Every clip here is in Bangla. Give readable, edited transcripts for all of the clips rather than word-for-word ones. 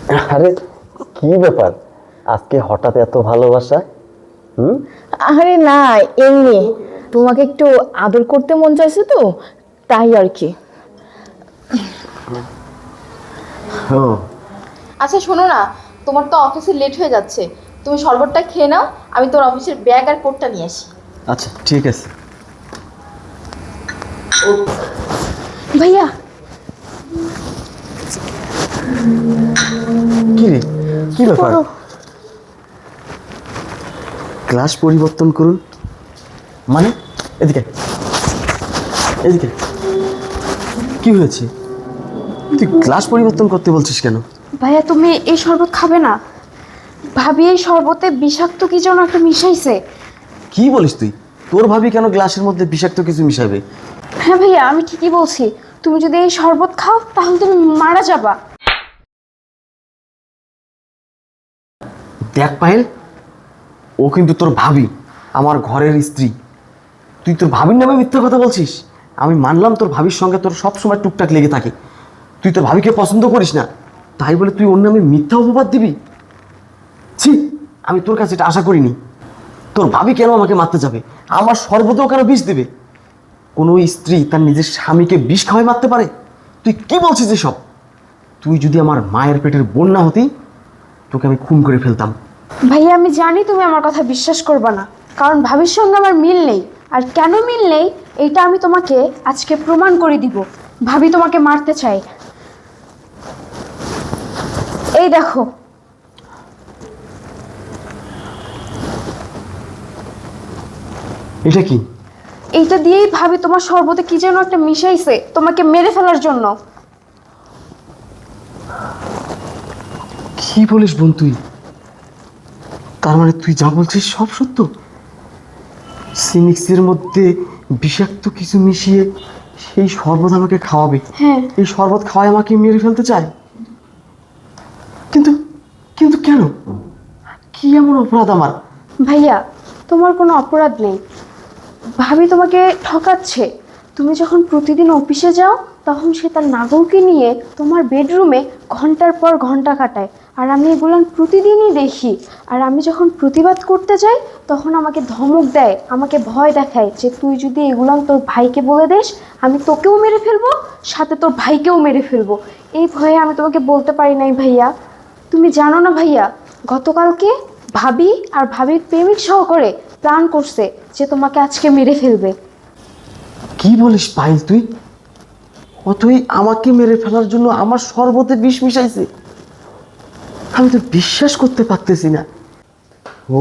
আরে কি ব্যাপার, আজকে হঠাৎ এত ভালোবাসা? আরে না, এমনি তোমাকে একটু আদর করতে মন চাইছে তো, তাই আর কি। ও আচ্ছা শোনো না, তোমার তো অফিসে লেট হয়ে যাচ্ছে, তুমি শরবতটা খেয়ে নাও, আমি তোর অফিসের ব্যাগ আর কোটটা নিয়ে আসি। আচ্ছা ঠিক আছে। ভাইয়া, কি রে, কি ব্যাপার? করো। ক্লাস পরিবর্তন করুন মানে? এদিকে এদিকে, কি হয়েছে? তুই ক্লাস পরিবর্তন করতে বলছিস কেন? ভাইয়া তুমি এই শরবত খাবে না? ভাবি এই শরবতে বিষাক্ত কি যেন একটা মিশাইছে। কি বলিস তুই? তোর ভাবি কেন গ্লাসের মধ্যে বিষাক্ত কিছু মিশাবে? হ্যাঁ ভাইয়া, আমি ঠিকই বলছি। তুমি যদি এই শরবত খাও তাহলে তুমি মারা যাবা। দেখ পায়েল, ও কিন্তু তোর ভাবি, আমার ঘরের স্ত্রী। তুই তোর ভাবির নামে মিথ্যা কথা বলছিস। আমি মানলাম তোর ভাবির সঙ্গে তোর সব সময় টুকটাক লেগে থাকে, তুই তোর ভাবিকে পছন্দ করিস না, তাই বলে তুই ওর নামে মিথ্যা অপবাদ দিবি? ছি, আমি তোর কাছে এটা আশা করিনি। তোর ভাবি কেন আমাকে মারতে যাবে? আমার শরবতেও কেন বিষ দেবে? কোনো স্ত্রী তার নিজের স্বামীকে বিষ খাওয়াই মারতে পারে? তুই কি বলছিস এসব? তুই যদি আমার মায়ের পেটের বোন না হতি, তোকে আমি খুন করে ফেলতাম। ভাইয়া আমি জানি তুমি আমার কথা বিশ্বাস করবা না, কারণ ভাবির সঙ্গে আমার মিল নেই। আর কেন মিল নেই এইটা আমি তোমাকে আজকে প্রমাণ করে দিব। ভাবি তোমাকে মারতে চায়। এই দেখো। এটা কি? এইটা দিয়েই ভাবি তোমার শরবতে কি যেন একটা মিশাইছে তোমাকে মেরে ফেলার জন্য। কি বলিস বোন তুই? তার মানে তুই যা বলছিস সব সত্য? সিনিক্সের মধ্যে বিষাক্ত কিছু মিশিয়ে সেই শরবত আমাকে খাওয়াবে? হ্যাঁ। এই শরবত খাওয়ায় আমাকে মেরে ফেলতে চায়? কিন্তু কিন্তু কেন? কি এমন অপরাধ আমার? ভাইয়া তোমার কোনো অপরাধ নেই। ভাবি তোমাকে ঠকাচ্ছে। তুমি যখন প্রতিদিন অফিসে যাও তখন সে তার নাগরকে নিয়ে তোমার বেডরুমে ঘন্টার পর ঘন্টা কাটায়, আর আমি এগুলো প্রতিদিনই দেখি। আর আমি যখন প্রতিবাদ করতে যাই তখন আমাকে ধমক দেয়, আমাকে ভয় দেখায় যে তুই যদি এগুলো তোর ভাইকে বলে দিস আমি তোকেও মেরে ফেলবো, সাথে তোর ভাইকেও মেরে ফেলবো। এই ভয়ে আমি তোমাকে বলতে পারি নাই ভাইয়া। তুমি জানো না ভাইয়া, গতকালকে ভাবি আর ভাবির প্রেমিক সহকারে প্ল্যান করছে যে তোমাকে আজকে মেরে ফেলবে। কি বলিস পাইল তুই? অতই আমাকে মেরে ফেলার জন্য আমার শরবতে বিষ মিশাইছে? আমি তো বিশ্বাস করতে পারতেছি না।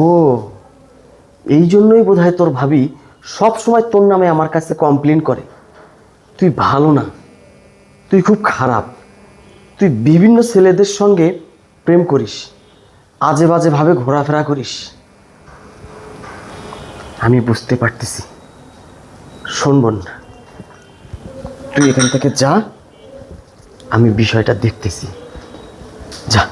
ও, এই জন্যই বোধহয় তোর ভাবি সব সময় তোর নামে আমার কাছে কমপ্লেন করে। তুই ভালো না, তুই খুব খারাপ। তুই বিভিন্ন ছেলেদের সঙ্গে প্রেম করিস, আজে বাজে ভাবে ঘোরাফেরা করিস। আমি বুঝতে পারতেছি। শোন বোন, তুই এখান থেকে যা, আমি বিষয়টা দেখতেছি। যা।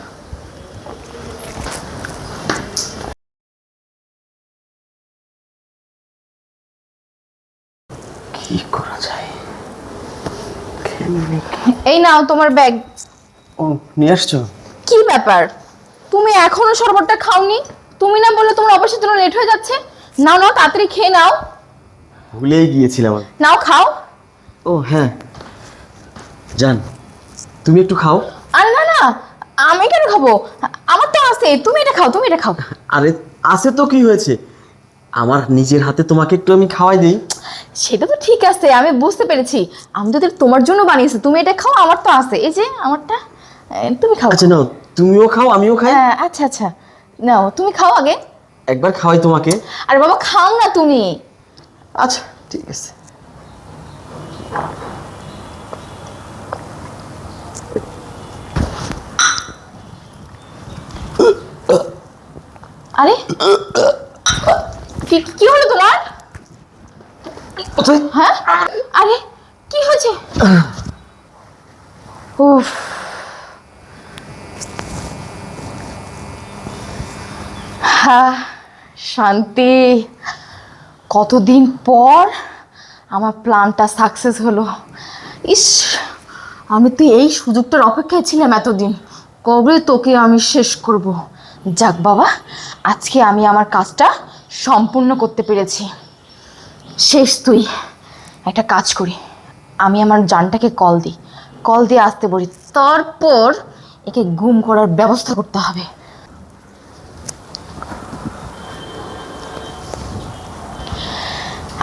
কি করা যায়? এই নাও তোমার ব্যাগ। ও, নিয়ে আসছো? কি ব্যাপার, তুমি এখনো শরবতটা খাওনি? তুমি না বললে তোমার অফিসের জন্য লেট হয়ে যাচ্ছে? নাও নাও, তাড়াতাড়ি খেয়ে নাও। ভুলেই গিয়েছিলাম আমি। নাও খাও। ও হ্যাঁ, জান, তুমি একটু খাও। আরে না না, আমি কেন খাবো? আমার তো আছে, তুমি এটা খাও, তুমি এটা খাও। আরে আছে তো কি হয়েছে, আমার নিজের হাতে তোমাকে একটু আমি খাওয়াই দিই। সেটা তো ঠিক আছে, আমি বুঝতে পেরেছি। আমি তো এটা তোমার জন্য বানিয়েছি, তুমি এটা খাও, আমার তো আছে, এই যে আমারটা। তুমি খাও। আচ্ছা নাও, তুমিও খাও আমিও খাই। আচ্ছা আচ্ছা, নাও তুমি খাও আগে। একবার খাওয়াই তোমাকে। আরে বাবা খাও না তুমি। আচ্ছা ঠিক আছে। আরে কি কি হলো তোমার? হ্যাঁ, আরে কি হয়েছে? উফ, হ্যাঁ, শান্তি। কতদিন পর আমার প্ল্যানটা সাকসেস হলো। ইস, আমি তো এই সুযোগটার অপেক্ষায় ছিলাম এতদিন। কবে তোকে আমি শেষ করব। যাক বাবা, আজকে আমি আমার কাজটা সম্পূর্ণ করতে পেরেছি। শেষ তুই। একটা কাজ করি, আমি আমার জানটাকে কল দিয়ে আসতে বলি, তারপর একে গুম করার ব্যবস্থা করতে হবে।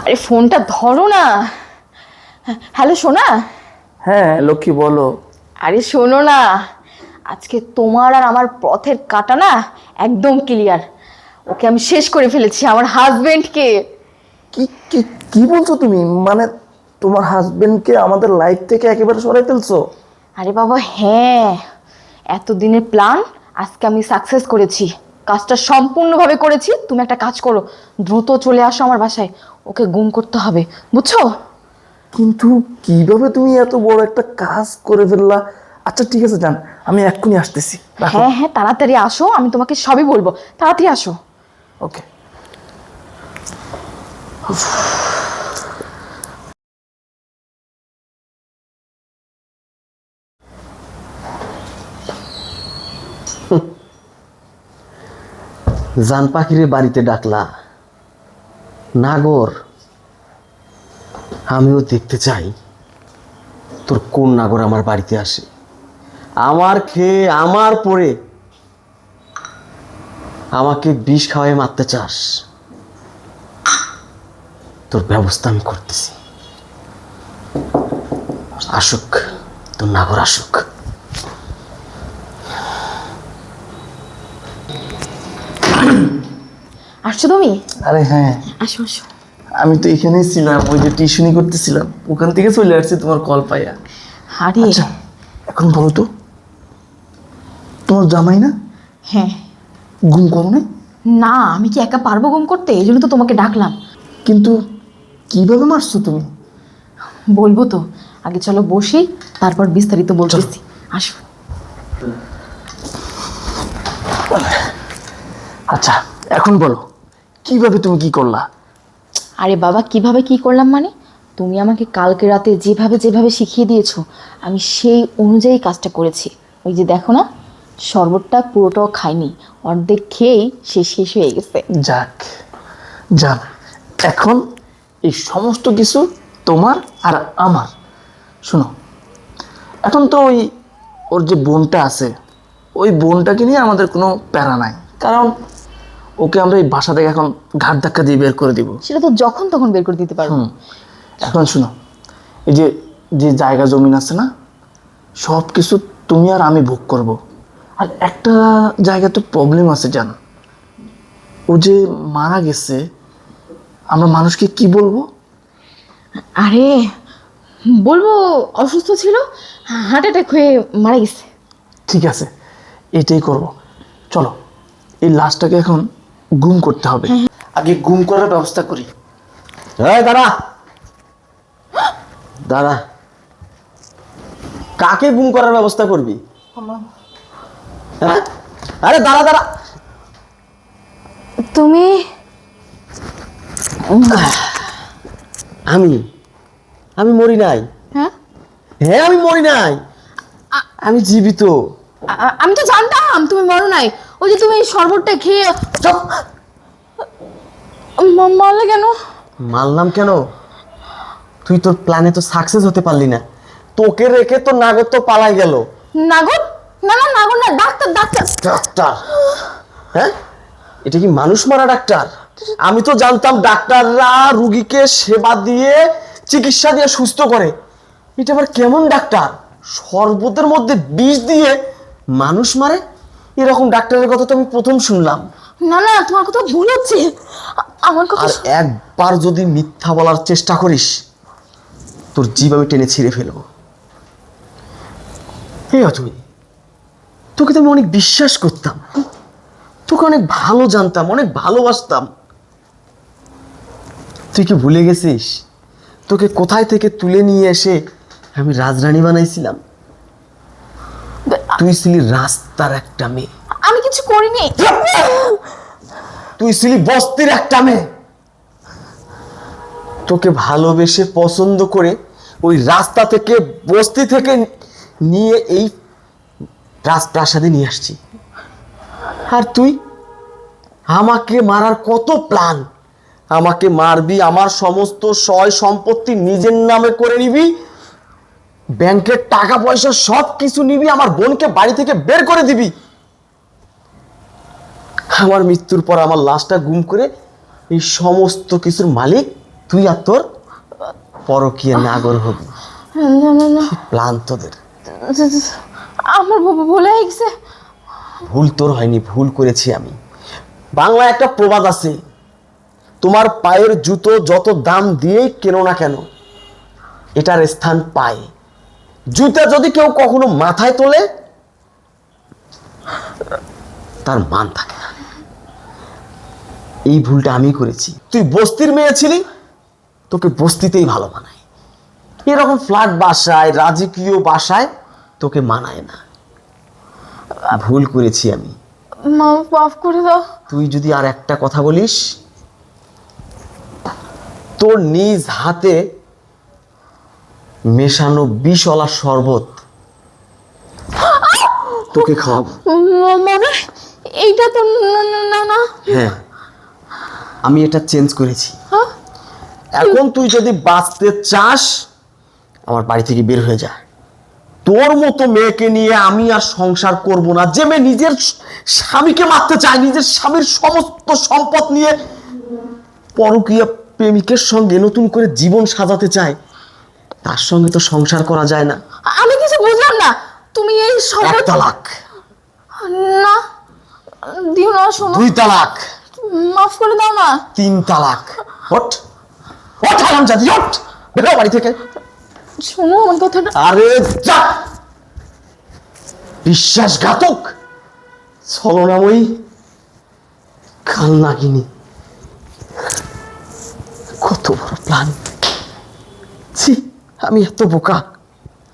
আরে ফোনটা ধরো না। হ্যালো সোনা। হ্যাঁ লক্ষ্মী বলো। আরে শোনো না, আজকে তোমার আর আমার পথের কাটা না একদম ক্লিয়ার। ওকে আমি শেষ করে ফেলেছি, আমার হাজবেন্ডকে। কি কি কি বলছো তুমি? মানে তোমার হাজবেন্ডকে আমাদের লাইফ থেকে একেবারে সরাই ফেলছো? আরে বাবা হ্যাঁ, এতদিনের প্ল্যান আজকে আমি সাকসেস করেছি, কাজটা সম্পূর্ণভাবে করেছি। তুমি একটা কাজ করো, দ্রুত চলে আসো আমার বাসায়, ওকে গুম করতে হবে, বুঝছো? কিন্তু কিভাবে তুমি এত বড় একটা কাজ করে ফেললা? আচ্ছা ঠিক আছে জান, আমি এক্ষুনি আসতেছি। রাখো। হ্যাঁ হ্যাঁ, তাড়াতাড়ি আসো, আমি তোমাকে সবই বলবো, তাড়াতাড়ি আসো। ওকে। জান পাখিরে বাড়িতে ডাকলা, নাগর আমিও দেখতে চাই তোর কোন নাগর আমার বাড়িতে আসে, আমার খেয়ে আমার পরে আমাকে বিষ খাওয়াই মারতে চাস, তোর ব্যবস্থা আমি করতেছি। আসুক তোর নাগর, আসুক। আসছো তুমি? আরে হ্যাঁ, আসো আসো। আমি তো এখানেই ছিলাম, ওই যে টিউশনি করতেছিলাম, ওখান থেকে চলে আসছি তোমার কল পাইয়া। আরে আচ্ছা এখন বলো তো, তোমার জামাই না হ্যাঁ। গুম করো না? না, আমি কি একা পারবো গুম করতে? এই জন্য তো তোমাকে ডাকলাম। কিন্তু কিভাবে মারছো তুমি? বলবো তো, আগে চলো বসি, তারপর বিস্তারিত বলতেছি। আসো। আচ্ছা এখন বলো, কিভাবে তুমি কি করলা? আরে বাবা, কিভাবে কি করলাম মানে, তুমি আমাকে কালকে রাতে যেভাবে যেভাবে শিখিয়ে দিয়েছো, আমি সেই অনুযায়ী কাজটা করেছি। ওই যে দেখো না, শরবতটা পুরোটাও খাইনি, অর্ধেক খেয়েই সে শেষ হয়ে গেছে। যাক যান, এখন এই সমস্ত কিছু তোমার আর আমার। শোনো, এখন তো ওর যে বোনটা আছে, ওই বোনটাকে নিয়ে আমাদের কোনো প্যারা নাই, কারণ ওকে আমরা এই বাসা থেকে এখন ঘাট ধাক্কা দিয়ে বের করে দিব। সেটা তো যখন তখন বের করে দিতে পারবো। এখন শোনো, এই যে যে জায়গা জমিন আছে না, সব কিছু তুমি আর আমি ভোগ করব। আর একটা জায়গা তো প্রবলেম আছে জান, ও যে মারা গেছে, আমরা মানুষকে কি বলবো? আরে বলবো অসুস্থ ছিল, হার্ট অ্যাটাক হয়ে মারা গেছে। ঠিক আছে, এটাই করব। চলো, এই লাশটাকে এখন গুম করতে হবে। আগে গুম করার ব্যবস্থা করি। এই দাঁড়া দাঁড়া, কাকে গুম করার ব্যবস্থা করবি? হ্যাঁ? আরে দাঁড়া দাঁড়া, তুমি আমি আমি মরি নাই। হ্যাঁ, হ্যাঁ আমি মরি নাই, আমি জীবিত। আমি তো জানতাম তুমি মরো নাই। ওই যে তুমি শরবতটা খেয়ে চুপ! মারলে কেন? মারলাম কেন? তুই তোর প্ল্যানে তো সাকসেস হতে পারলি না, তোকে রেখে তো নাগর তো পালাই গেল। নাগর? না না, নাগর না, ডাক্তার ডাক্তার। ডাক্তার? হ্যাঁ, এটা কি মানুষ মারা ডাক্তার? আমি তো জানতাম ডাক্তাররা রুগীকে সেবা দিয়ে চিকিৎসা দিয়ে সুস্থ করে, এটা আবার কেমন ডাক্তার? শরবতের মধ্যে বিষ দিয়ে মানুষ মারে? এরকম ডাক্তারের কথা তো আমি প্রথম শুনলাম। না না, তোমার কথা ভুল হচ্ছে, আমার কথা আর একবার যদি মিথ্যা বলার চেষ্টা করিস, তোর জীব আমি টেনে ছিঁড়ে ফেলবো। এই অজয়, তোকে তো আমি অনেক বিশ্বাস করতাম, তোকে অনেক ভালো জানতাম, অনেক ভালোবাসতাম। তুই কি ভুলে গেছিস তোকে কোথায় থেকে তুলে নিয়ে এসে আমি রাজরানী বানাইছিলাম? তুই ছিলি রাস্তার একটা মেয়ে, আমি কিছু করিনি। তুই ছিলি বস্তির একটা মেয়ে। তোকে ভালোবেসে পছন্দ করে ওই রাস্তা থেকে বস্তি থেকে নিয়ে এই রাজপ্রাসাদে নিয়ে আসছি। আর তুই আমাকে মারার কত প্ল্যান, আমাকে মারবি, আমার সমস্ত সয় সম্পত্তি নিজের নামে করে নিবি, ব্যাংকের টাকা পয়সা সব কিছু নিবি, আমার বোনকে বাড়ি থেকে বের করে দিবি। আমার মৃত্যুর পর আমার লাশটা গুম করে এই সমস্ত কিছুর মালিক তুই আর তোর পরকীয় নাগর হবি। না না না, প্ল্যান তোদের। আমার ভুলে গেছে। ভুল তোর হয়নি, ভুল করেছি আমি। বাংলায় একটা প্রবাদ আছে, তোমার পায়ের জুতো যত দাম দিয়ে কেনো না কেন এটার স্থান পায়। জুতা যদি কেউ কখনো মাথায় তোলে তার মান থাকে না। এই ভুলটা আমি করেছি। তুই বস্তির মেয়ে ছিলি, তোকে বস্তিতেই ভালো মানায়, এরকম ফ্ল্যাট বাসায় রাজকীয় বাসায় তোকে মানায় না। ভুল করেছি আমি। মা মাফ করে দাও। তুই যদি আর একটা কথা বলিস, তোর নিজ হাতে মেশানো বিষওয়ালা শরবত তোকে খাওয়াবো। মানে এইটা তো না না না না। হ্যাঁ, আমি এটা চেঞ্জ করেছি। এখন তুই যদি বাঁচতে চাস আমার বাড়ি থেকে বের হয়ে যা। তোর মতো মেয়েকে নিয়ে আমি আর সংসার করব না। যে মেয়ে নিজের স্বামীকে মারতে চায়, নিজের স্বামীর সমস্ত সম্পদ নিয়ে পরকীয়া প্রেমিকের সঙ্গে নতুন করে জীবন সাজাতে চায়, তার সঙ্গে তো সংসার করা যায় না। আমি কিছু বুঝলাম না, তুমি এই এক সম্পদ তালাক, না দিও না, শোনো, 2 তালাক, মাফ করে দাও না। 3 তালাক। ওঠ ওঠ হারামজাদি, ওঠ, বেরো বাড়ি থেকে। শোনো আমার কথাটা। আরে যা, বিশ্বাসঘাতক, ছলনাময়ী, কালনাগিনী, কত বড় প্ল্যান। ছি, আমি এত বোকা।